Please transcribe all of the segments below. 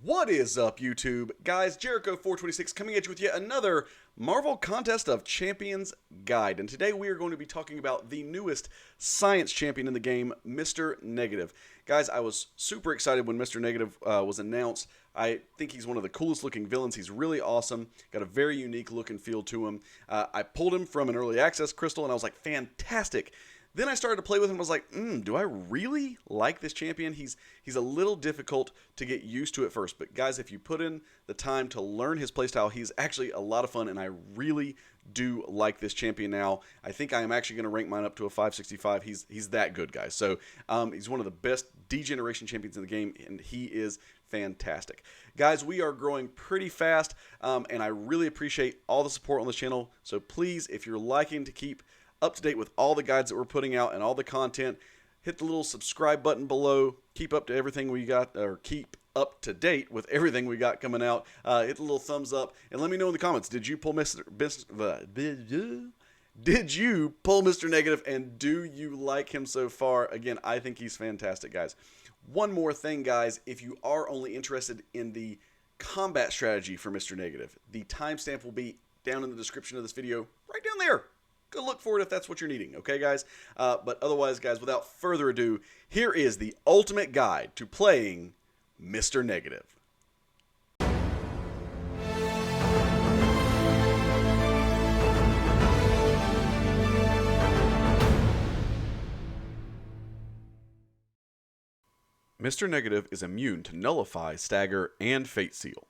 What is up, YouTube? Guys, Jericho426 coming at you with yet another Marvel Contest of Champions guide. And today we are going to be talking about the newest science champion in the game, Mr. Negative. Guys, I was super excited when Mr. Negative was announced. I think he's one of the coolest looking villains. He's really awesome. Got a very unique look and feel to him. I pulled him from an early access crystal and I was like, fantastic. Then I started to play with him and was like, do I really like this champion? He's a little difficult to get used to at first. But guys, if you put in the time to learn his playstyle, he's actually a lot of fun. And I really do like this champion now. I think I am actually going to rank mine up to a 565. He's that good, guys. So he's one of the best Degeneration champions in the game. And he is fantastic. Guys, we are growing pretty fast. And I really appreciate all the support on this channel. So please, if you're liking to keep up to date with all the guides that we're putting out and all the content, hit the little subscribe button below. Keep up to everything we got, or keep up to date with everything we got coming out. Hit the little thumbs up and let me know in the comments, did you pull Mr. Negative, and do you like him so far? Again, I think he's fantastic, guys. One more thing, guys, if you are only interested in the combat strategy for Mr. Negative, the timestamp will be down in the description of this video, right down there. Go look for it if that's what you're needing, okay, guys? But otherwise, guys, without further ado, here is the ultimate guide to playing Mr. Negative. Mr. Negative is immune to Nullify, Stagger, and Fateseal.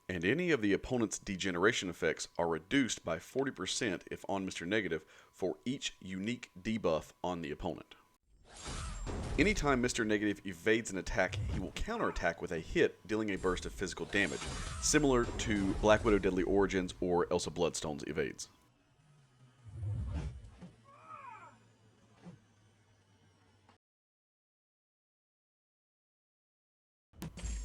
And any of the opponent's degeneration effects are reduced by 40% if on Mr. Negative for each unique debuff on the opponent. Anytime Mr. Negative evades an attack, he will counterattack with a hit, dealing a burst of physical damage, similar to Black Widow Deadly Origins or Elsa Bloodstone's evades.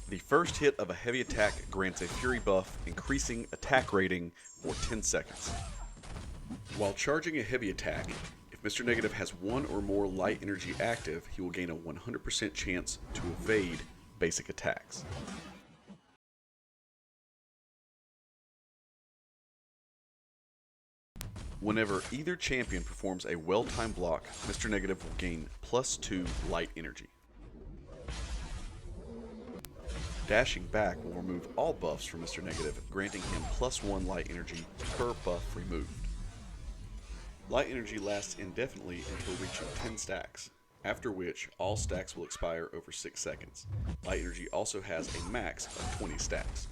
The first hit of a heavy attack grants a fury buff, increasing attack rating for 10 seconds. While charging a heavy attack, if Mr. Negative has one or more light energy active, he will gain a 100% chance to evade basic attacks. Whenever either champion performs a well-timed block, Mr. Negative will gain +2 light energy. Dashing back will remove all buffs from Mr. Negative, granting him +1 light energy per buff removed. Light energy lasts indefinitely until reaching 10 stacks, after which all stacks will expire over 6 seconds. Light energy also has a max of 20 stacks.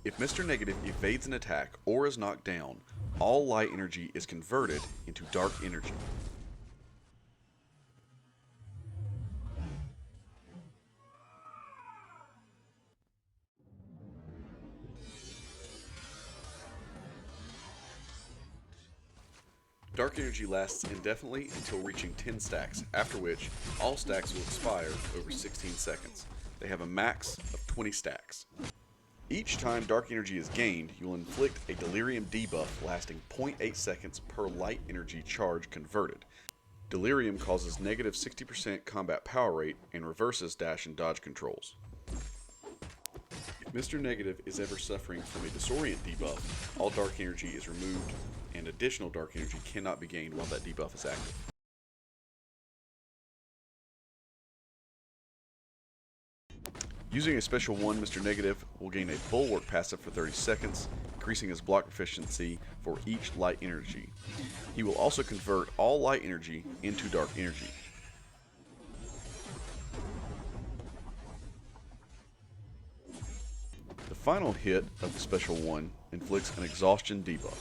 If Mr. Negative evades an attack or is knocked down, all light energy is converted into dark energy. Dark energy lasts indefinitely until reaching 10 stacks, after which all stacks will expire over 16 seconds. They have a max of 20 stacks. Each time dark energy is gained, you will inflict a delirium debuff lasting 0.8 seconds per light energy charge converted. Delirium causes negative 60% combat power rate and reverses dash and dodge controls. If Mr. Negative is ever suffering from a disorient debuff, all dark energy is removed and additional dark energy cannot be gained while that debuff is active. Using a special 1, Mr. Negative will gain a Bulwark passive for 30 seconds, increasing his block efficiency for each light energy. He will also convert all light energy into dark energy. The final hit of the special 1 inflicts an exhaustion debuff.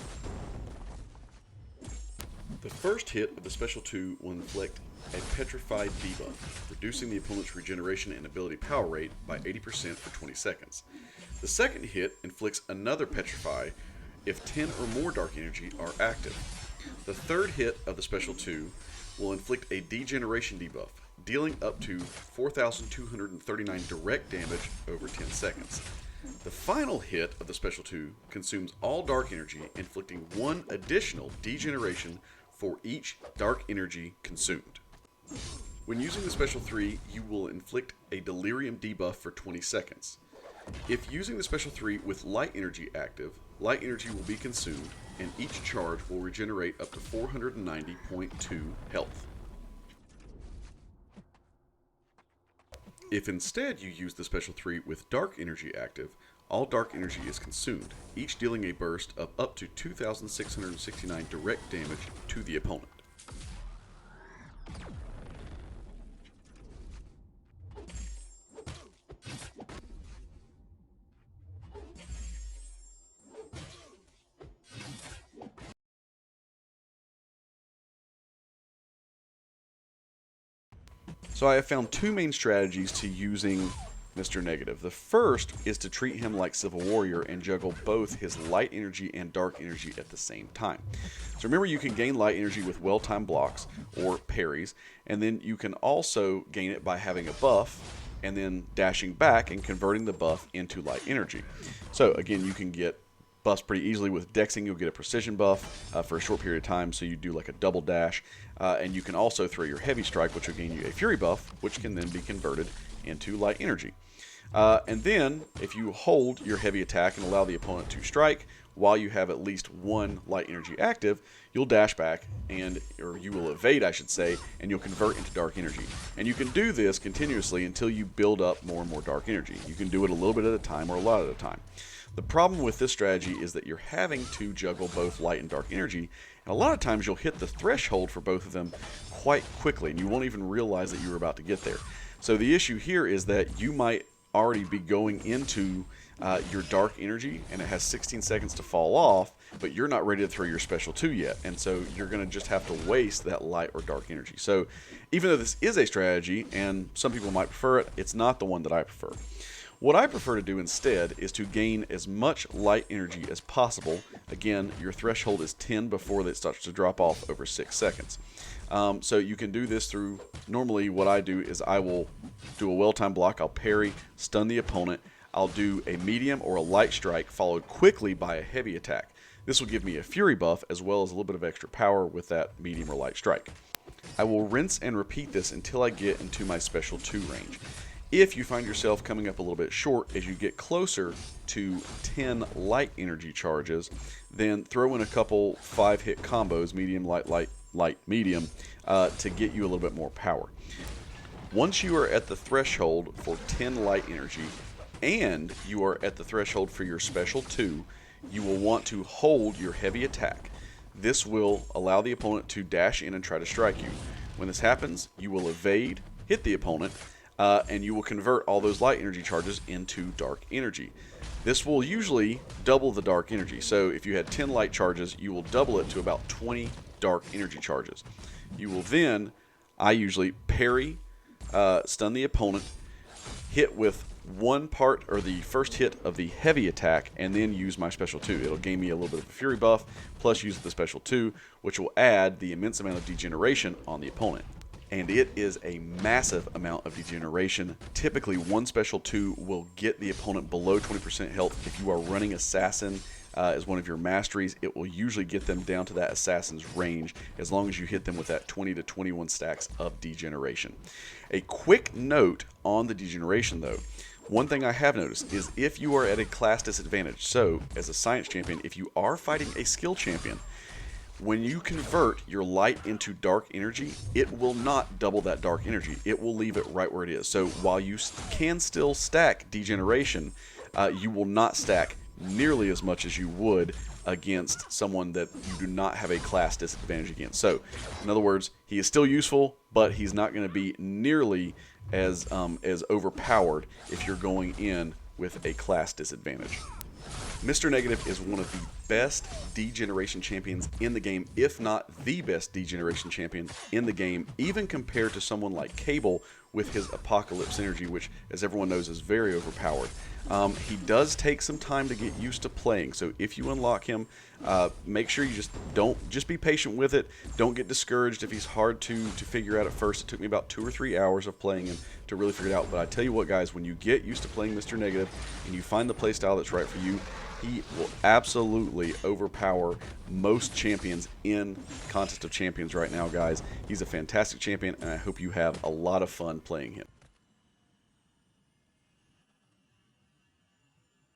The first hit of the special 2 will inflict a petrified debuff, reducing the opponent's regeneration and ability power rate by 80% for 20 seconds. The second hit inflicts another petrify if 10 or more dark energy are active. The third hit of the special 2 will inflict a degeneration debuff, dealing up to 4,239 direct damage over 10 seconds. The final hit of the special 2 consumes all dark energy, inflicting 1 additional degeneration for each dark energy consumed. When using the special 3, you will inflict a delirium debuff for 20 seconds. If using the special 3 with light energy active, light energy will be consumed, and each charge will regenerate up to 490.2 health. If instead you use the special 3 with dark energy active, all dark energy is consumed, each dealing a burst of up to 2,669 direct damage to the opponent. So I have found two main strategies to using Mr. Negative. The first is to treat him like Civil Warrior and juggle both his light energy and dark energy at the same time. So remember, you can gain light energy with well-timed blocks or parries, and then you can also gain it by having a buff and then dashing back and converting the buff into light energy. So again, you can get buffs pretty easily. With dexing, you'll get a precision buff for a short period of time, so you do like a double dash, and you can also throw your heavy strike, which will gain you a fury buff, which can then be converted into light energy. And then if you hold your heavy attack and allow the opponent to strike while you have at least one light energy active, you'll dash back, or you will evade, I should say, and you'll convert into dark energy. And you can do this continuously until you build up more and more dark energy. You can do it a little bit at a time or a lot at a time. The problem with this strategy is that you're having to juggle both light and dark energy, and a lot of times you'll hit the threshold for both of them quite quickly, and you won't even realize that you were about to get there. So the issue here is that you might already be going into your dark energy, and it has 16 seconds to fall off, but you're not ready to throw your special 2 yet, and so you're going to just have to waste that light or dark energy. So even though this is a strategy, and some people might prefer it, it's not the one that I prefer. What I prefer to do instead is to gain as much light energy as possible. Again, your threshold is 10 before it starts to drop off over 6 seconds. So you can do this through, normally what I do is I will do a well-timed block, I'll parry, stun the opponent, I'll do a medium or a light strike followed quickly by a heavy attack. This will give me a fury buff as well as a little bit of extra power with that medium or light strike. I will rinse and repeat this until I get into my special 2 range. If you find yourself coming up a little bit short as you get closer to 10 light energy charges, then throw in a couple 5-hit combos, medium, light, light, light, medium, to get you a little bit more power. Once you are at the threshold for 10 light energy and you are at the threshold for your special 2, you will want to hold your heavy attack. This will allow the opponent to dash in and try to strike you. When this happens, you will evade, hit the opponent, and you will convert all those light energy charges into dark energy. This will usually double the dark energy. So if you had 10 light charges, you will double it to about 20 dark energy charges. You will then, I usually parry, stun the opponent, hit with one part or the first hit of the heavy attack, and then use my special 2. It'll gain me a little bit of a fury buff, plus use the special 2, which will add the immense amount of degeneration on the opponent. And it is a massive amount of degeneration. Typically, one special 2 will get the opponent below 20% health. If you are running Assassin as one of your masteries, it will usually get them down to that Assassin's range as long as you hit them with that 20 to 21 stacks of degeneration. A quick note on the degeneration, though. One thing I have noticed is if you are at a class disadvantage, so as a science champion, if you are fighting a skill champion, when you convert your light into dark energy, it will not double that dark energy. It will leave it right where it is. So while you can still stack degeneration, you will not stack nearly as much as you would against someone that you do not have a class disadvantage against. So in other words, he is still useful, but he's not going to be nearly as overpowered if you're going in with a class disadvantage. Mr. Negative is one of the best degeneration champions in the game, if not the best degeneration champion in the game, even compared to someone like Cable with his Apocalypse energy, which, as everyone knows, is very overpowered. He does take some time to get used to playing, so if you unlock him, make sure you just be patient with it. Don't get discouraged if he's hard to figure out at first. It took me about 2 or 3 hours of playing him to really figure it out, but I tell you what, guys, when you get used to playing Mr. Negative and you find the playstyle that's right for you, he will absolutely overpower most champions in Contest of Champions right now, guys. He's a fantastic champion, and I hope you have a lot of fun playing him.